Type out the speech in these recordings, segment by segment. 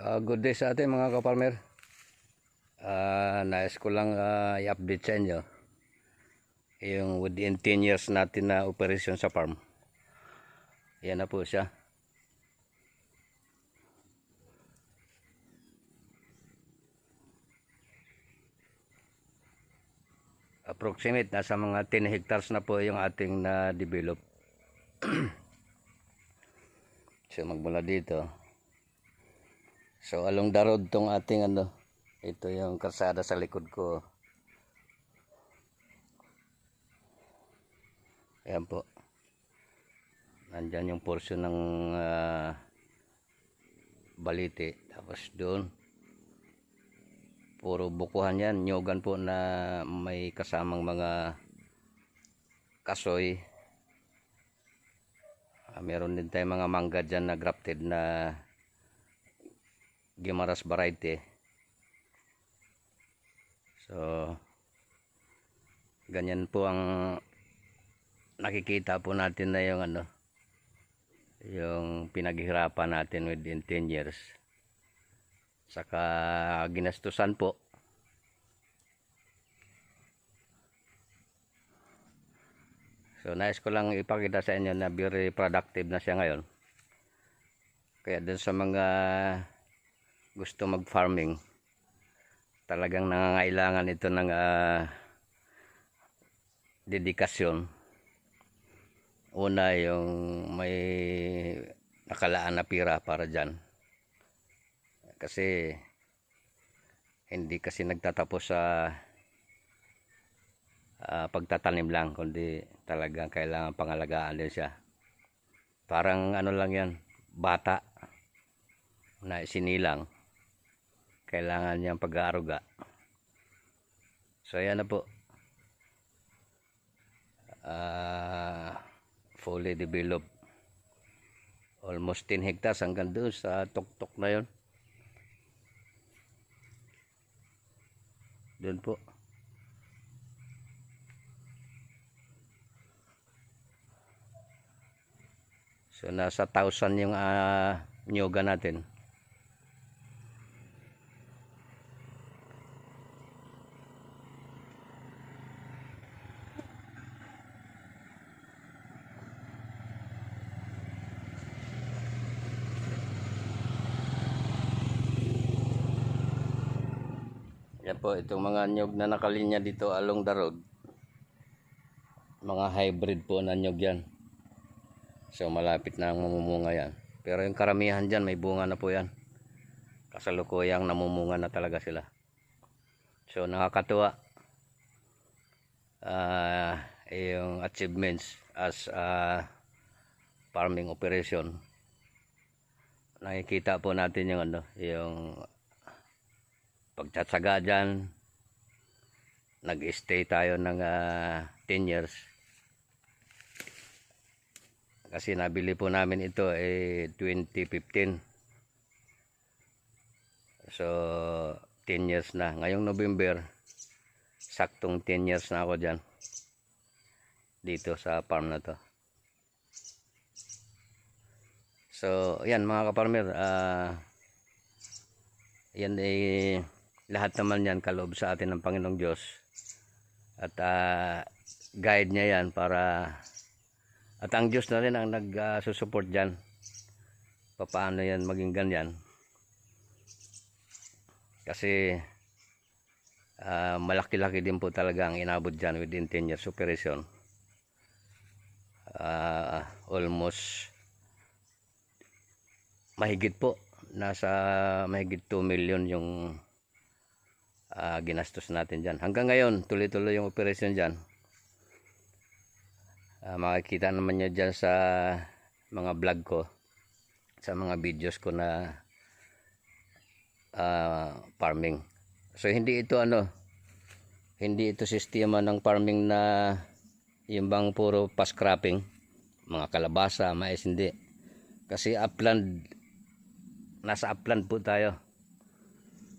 Good day sa atin mga kaparmer. Nais ko lang i-update sa inyo yung within 10 years natin na operation sa farm. Yan na po siya. Approximate nasa mga 10 hectares na po yung ating na-develop. So magmula dito. So along the road tong ating ito yung kalsada sa likod ko. Ayan po. Nandyan yung portion ng Balite. Tapos doon puro bukuhan yan. Nyogan po na may kasamang mga kasoy. Meron din tayong mga mangga dyan na grafted na Guimaras variety. So ganyan po ang nakikita po natin na yung yung pinaghirapan natin within 10 years. Saka ginastusan po. So nais ko lang ipakita sa inyo na very productive na siya ngayon. Kaya dun sa mga gusto mag-farming, talagang nangangailangan ito ng dedikasyon. Una, yung may nakalaan na pira para dyan. Kasi hindi kasi nagtatapos sa pagtatanim lang, kundi talagang kailangan pangalagaan din siya. Parang lang yan, bata na isinilang, kailangan niyang pag-aaruga. So ayan na po, fully developed, almost 10 hectares hanggang doon sa tuktok na yon. Doon po. So nasa 1,000 yung nyoga natin. Yan po, itong mga nyog na nakalinya dito along the road, mga hybrid po na nyog yan. So malapit na ang mamumunga yan. Pero yung karamihan dyan may bunga na po yan. Kasalukuyang namumunga na talaga sila. So nakakatuwa yung achievements as farming operation. Nakikita po natin yung yung pagtsatsaga dyan. Nag-stay tayo ng 10 years. Kasi nabili po namin ito 2015. So 10 years na. Ngayong November, saktong 10 years na ako dyan. Dito sa farm na to. So yan mga kaparmer, yan lahat naman yan kaloob sa atin ng Panginoong Diyos. At guide niya yan para, at ang Diyos na rin ang nagsusupport dyan. Paano yan maging ganyan. Kasi malaki-laki din po talaga ang inabot dyan within 10 years operation. Almost mahigit po. Nasa mahigit 2 million yung ginastos natin dyan. Hanggang ngayon, tuloy-tuloy yung operation dyan. Makikita naman nyo dyan sa mga vlog ko, sa mga videos ko na farming. So hindi ito hindi ito sistema ng farming na yung bang puro past cropping, mga kalabasa, mais, hindi. Kasi upland, nasa upland po tayo.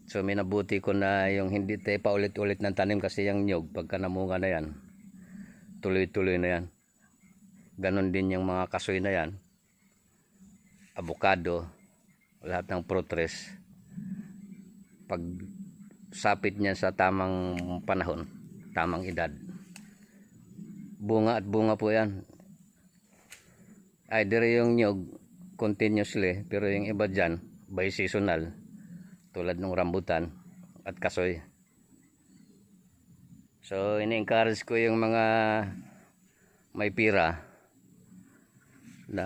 So minabuti ko na yung hindi tayo paulit-ulit ng tanim, kasi yung nyog pagka namunga na yan, tuloy-tuloy na yan. Ganon din yung mga kasoy na yan, avocado, lahat ng fruit trees. pag sapit niya sa tamang panahon, tamang edad, bunga at bunga po yan. Either yung nyog continuously, pero yung iba dyan by seasonal, tulad ng rambutan at kasoy. So ini-encourage ko yung mga may pira na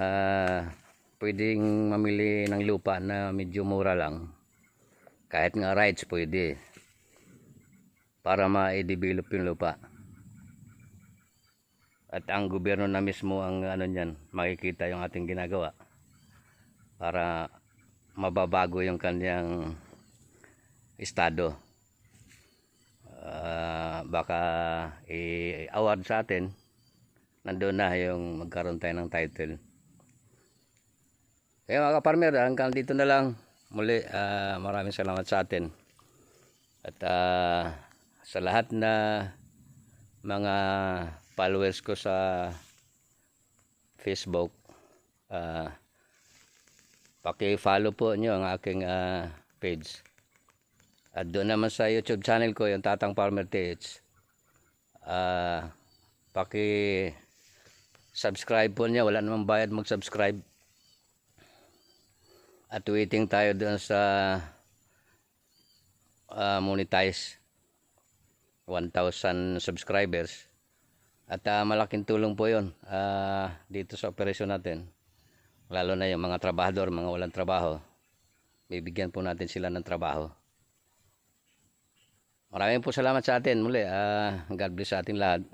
pwedeng mamili ng lupa na medyo mura lang, kahit nga rights pwede, para ma-develop yung lupa. At ang gobyerno na mismo ang ano niyan, makikita yung ating ginagawa para mababago yung kanyang estado. Baka i-award sa atin, nandun na yung magkaroon tayo ng title. Kaya mga ka-farmer, hanggang dito na lang. Muli, maraming salamat sa atin. At sa lahat na mga followers ko sa Facebook, paki-follow po nyo ang aking page. At doon naman sa YouTube channel ko, yung Tatang Farmer TH, paki-subscribe po niya. Wala namang bayad mag-subscribe. At waiting tayo doon sa monetize 1,000 subscribers. At malaking tulong po yun dito sa operasyon natin. Lalo na yung mga trabahador, mga walang trabaho. Bibigyan po natin sila ng trabaho. Maraming po salamat sa atin muli. God bless sa atin lahat.